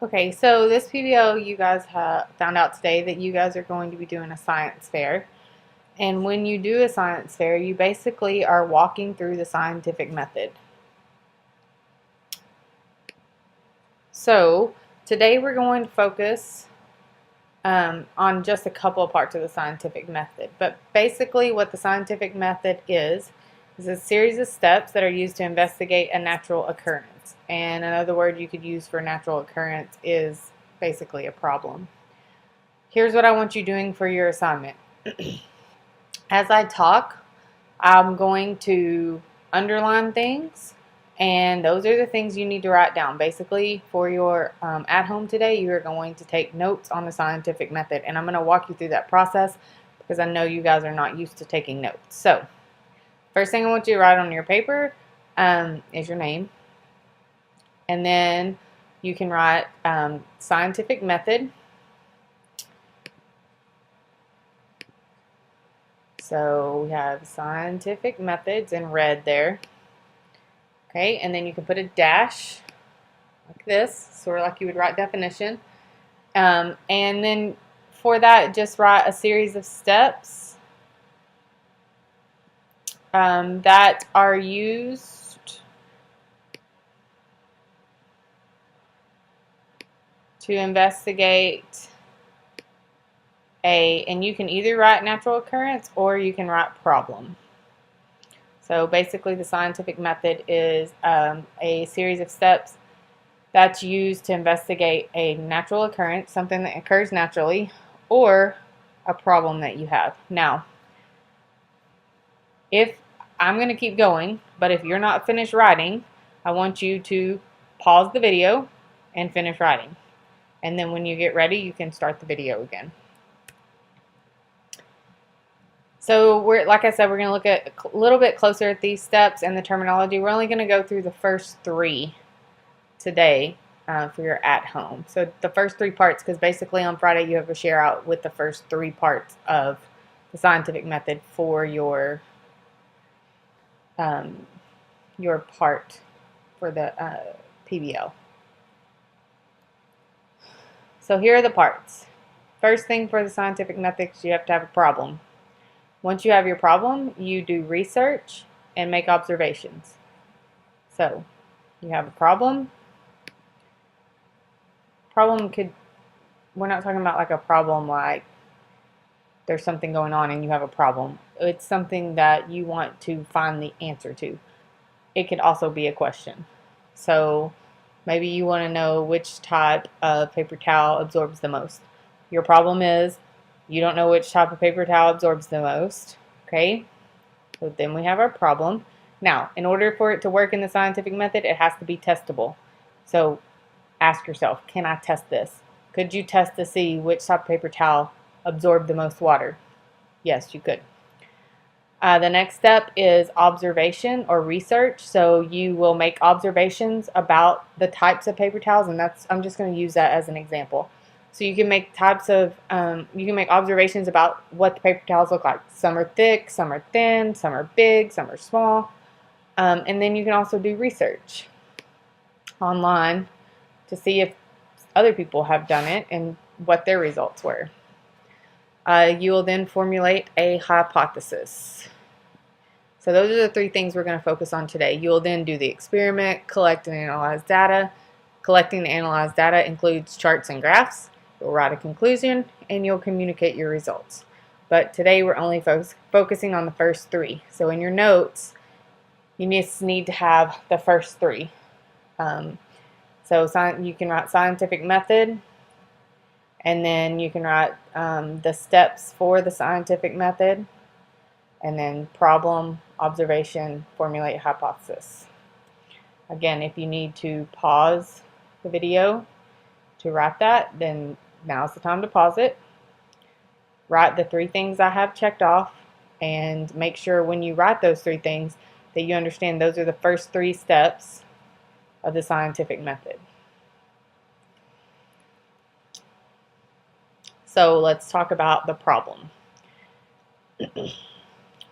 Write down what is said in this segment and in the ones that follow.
Okay, so this PBL, you guys have found out today that you guys are going to be doing a science fair. And when you do a science fair, you basically are walking through the scientific method. So today we're going to focus on just a couple of parts of the scientific method. But basically what the scientific method is a series of steps that are used to investigate a natural occurrence. And another word you could use for natural occurrence is basically a problem. Here's what I want you doing for your assignment. As I talk, I'm going to underline things, and those are the things you need to write down. Basically, for your at home today, you are going to take notes on the scientific method, and I'm going to walk you through that process because I know you guys are not used to taking notes. So, first thing I want you to write on your paper is your name, and then you can write scientific method. So we have scientific methods in red there. Okay, and then you can put a dash like this, sort of like you would write definition. And then for that, just write a series of steps that are used to investigate and you can either write natural occurrence or you can write problem. So basically the scientific method is a series of steps that's used to investigate a natural occurrence, something that occurs naturally, or a problem that you have. Now, if I'm going to keep going, but if you're not finished writing, I want you to pause the video and finish writing. And then when you get ready, you can start the video again. So like I said, we're going to look at a little bit closer at these steps and the terminology. We're only going to go through the first three today for your at home. So the first three parts, because basically on Friday you have a share out with the first three parts of the scientific method for your part for the PBL. So here are the parts. First thing for the scientific method is you have to have a problem. Once you have your problem, you do research and make observations. So you have a problem. We're not talking about like a problem like there's something going on and you have a problem. It's something that you want to find the answer to. It could also be a question. So maybe you want to know which type of paper towel absorbs the most. Your problem is you don't know which type of paper towel absorbs the most. Okay? So then we have our problem. Now, in order for it to work in the scientific method, it has to be testable. So ask yourself, can I test this? Could you test to see which type of paper towel absorbed the most water? Yes, you could. The next step is observation or research. So you will make observations about the types of paper towels, and I'm just going to use that as an example. So you can make observations about what the paper towels look like. Some are thick, some are thin, some are big, some are small. And then you can also do research online to see if other people have done it and what their results were. You will then formulate a hypothesis. So those are the three things we're going to focus on today. You will then do the experiment, collect and analyze data. Collecting and analyze data includes charts and graphs. You'll write a conclusion and you'll communicate your results. But today we're only focusing on the first three. So in your notes, you just need to have the first three. So you can write scientific method, and then you can write the steps for the scientific method, and then problem, observation, formulate hypothesis. Again, if you need to pause the video to write that, then now's the time to pause it. Write the three things I have checked off, and make sure when you write those three things that you understand those are the first three steps of the scientific method. So let's talk about the problem.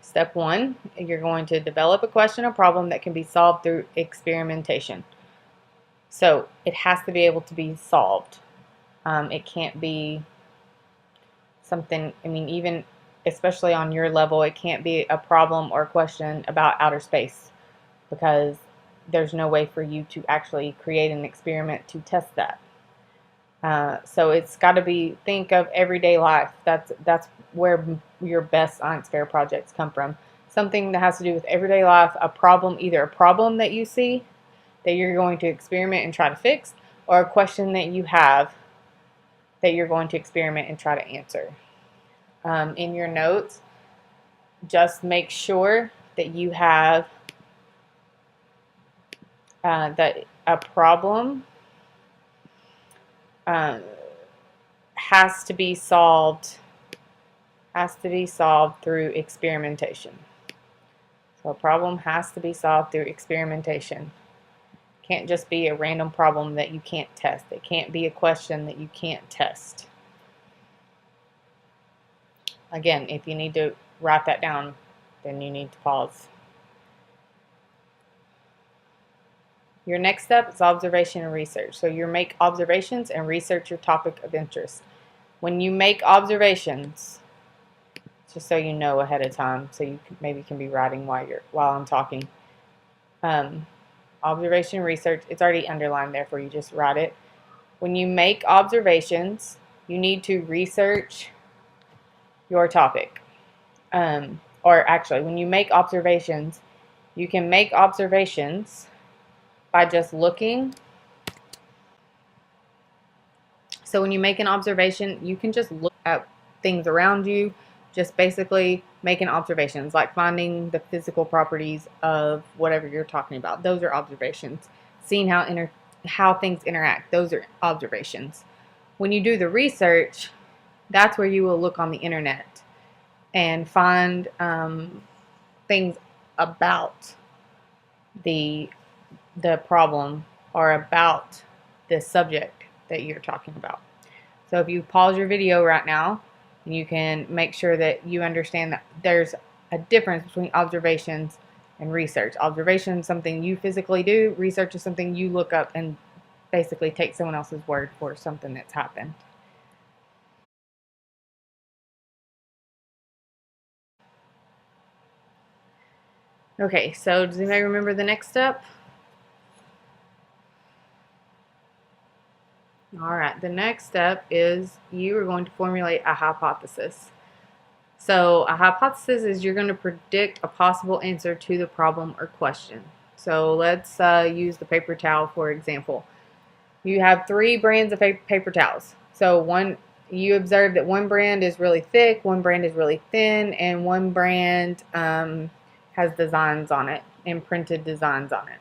Step one, you're going to develop a question or problem that can be solved through experimentation. So it has to be able to be solved. It can't be something, I mean, even especially on your level, it can't be a problem or a question about outer space, because there's no way for you to actually create an experiment to test that. So it's got to be, think of everyday life. That's where your best science fair projects come from. Something that has to do with everyday life, a problem, either a problem that you see that you're going to experiment and try to fix, or a question that you have that you're going to experiment and try to answer. In your notes, just make sure that you have that a problem has to be solved through experimentation. So a problem has to be solved through experimentation. It can't just be a random problem that you can't test. It can't be a question that you can't test. Again, if you need to write that down, then you need to pause. Your next step is observation and research. So you make observations and research your topic of interest. When you make observations, just so you know ahead of time, so you maybe can be writing while I'm talking. Observation and research, it's already underlined there for you, just write it. When you make observations, you need to research your topic. Or actually, when you make observations, you can make observations by just looking. So when you make an observation, you can just look at things around you, just basically making observations, like finding the physical properties of whatever you're talking about. Those are observations. Seeing how things interact, those are observations. When you do the research, that's where you will look on the internet and find things about the problem or about the subject that you're talking about. So if you pause your video right now, you can make sure that you understand that there's a difference between observations and research. Observation is something you physically do. Research is something you look up and basically take someone else's word for something that's happened. Okay, so does anybody remember the next step? All right, the next step is you are going to formulate a hypothesis. So a hypothesis is you're going to predict a possible answer to the problem or question. So let's use the paper towel for example. You have 3 brands of paper towels. So you observe that one brand is really thick, one brand is really thin, and one brand has designs on it, imprinted designs on it.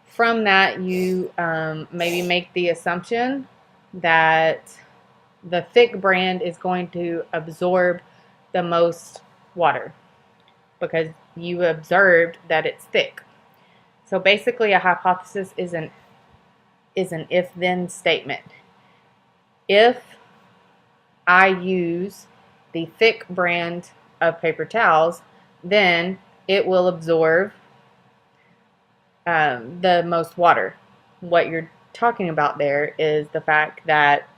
From that, you maybe make the assumption that the thick brand is going to absorb the most water because you observed that it's thick. So basically a hypothesis is an if-then statement. If I use the thick brand of paper towels, then it will absorb the most water. What you're talking about there is the fact that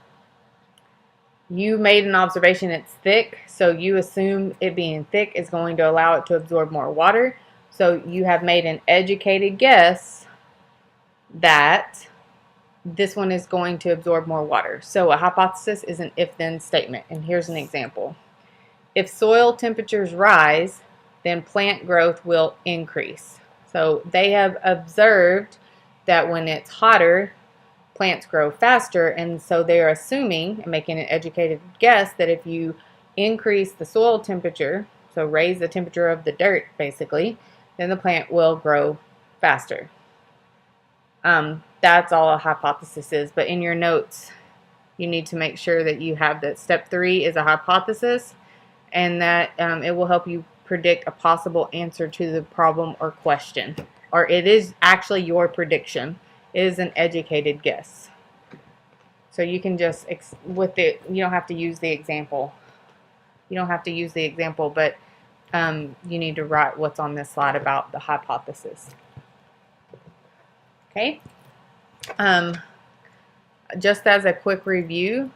you made an observation it's thick, so you assume it being thick is going to allow it to absorb more water. So you have made an educated guess that this one is going to absorb more water. So a hypothesis is an if-then statement. And here's an example. If soil temperatures rise, then plant growth will increase. So they have observed that when it's hotter, plants grow faster, and so they're assuming and making an educated guess that if you increase the soil temperature, so raise the temperature of the dirt basically, then the plant will grow faster. That's all a hypothesis is, but in your notes you need to make sure that you have that step 3 is a hypothesis, and that it will help you predict a possible answer to the problem or question, or it is actually your prediction. It is an educated guess. So you can just, you don't have to use the example. You don't have to use the example, but you need to write what's on this slide about the hypothesis. Okay? Just as a quick review,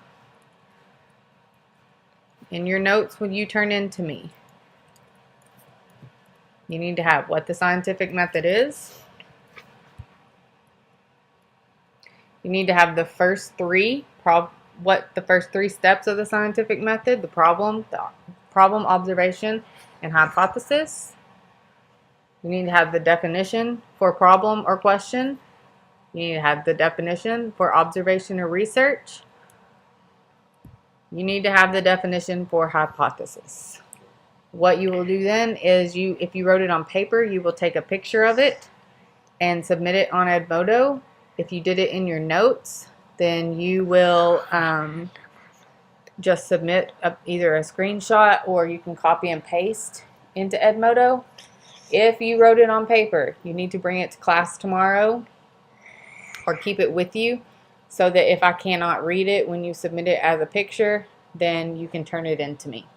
in your notes when you turn in to me, you need to have what the scientific method is. You need to have the first three steps of the scientific method: the problem observation, and hypothesis. You need to have the definition for problem or question. You need to have the definition for observation or research. You need to have the definition for hypothesis. What you will do then is, if you wrote it on paper, you will take a picture of it and submit it on Edmodo. If you did it in your notes, then you will just submit either a screenshot, or you can copy and paste into Edmodo. If you wrote it on paper, you need to bring it to class tomorrow or keep it with you, so that if I cannot read it when you submit it as a picture, then you can turn it in to me.